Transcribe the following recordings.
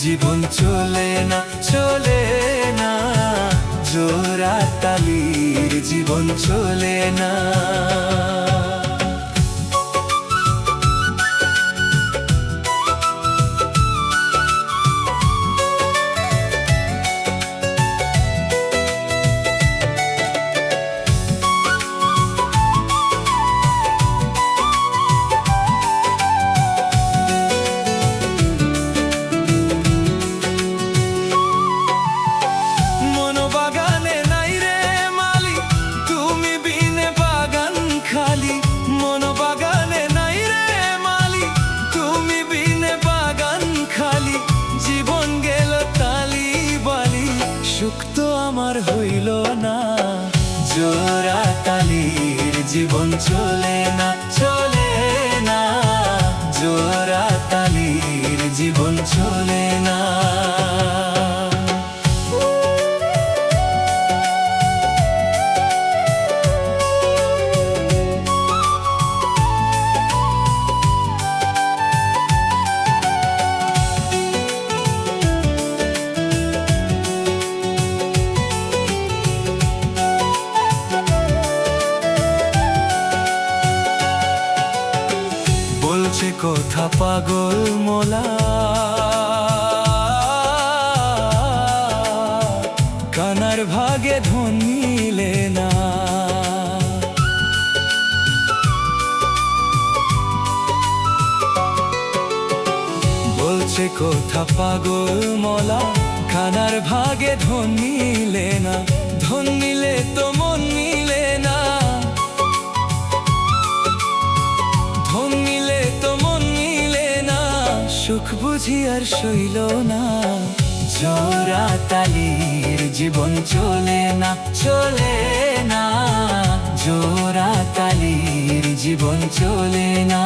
জীবন চলে না, চলে না, জোড়া তালির জীবন চলে না। সুখ তো আমার হইল না, জোড়া তালির জীবন চলে না, চলে না, জোড়া তালির জীবন চলে না। বলছে কথা পাগল মোলা, কানার ভাগে ধন মিলে না। বলছে কথা পাগল মোলা, কানার ভাগে ধন মিলে না। ধন মিলে তো মন মিলে না, ধন মিলে তো মন মিলে না, সুখ বুঝি আর সইল না। জোড়া তালির জীবন চলে না, চলে না, জোড়া তালির জীবন চলে না।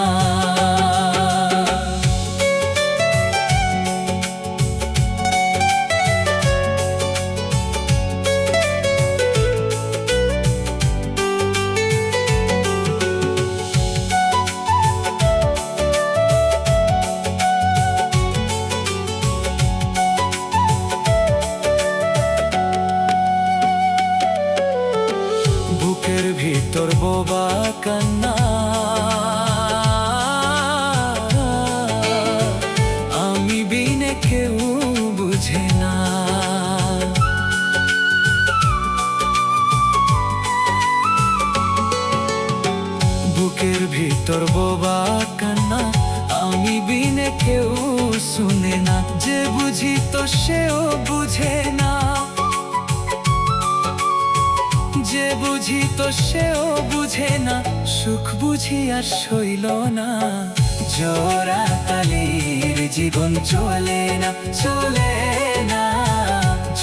বুকের ভিতর বোবা কান্না, আমি বিনে কেউ বুঝে না। বুকের ভিতর বোবা কান্না, আমি বিনে কেউ শুনে না। যে বুঝি তো সেও বুঝে না, যে বুঝি তো সেও বুঝে না, সুখ বুঝি আর সইল না। জোড়া তালির জীবন চলে না, চলে না,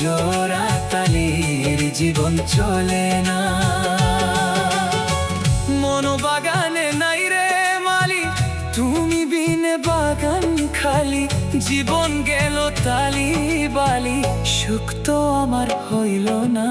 জোড়া তালির জীবন চলে না। মন বাগানে নাই রে মালি, তুমি বিনে বাগান খালি। জীবন গেল তালি বালি, সুখ তো আমার হইল না।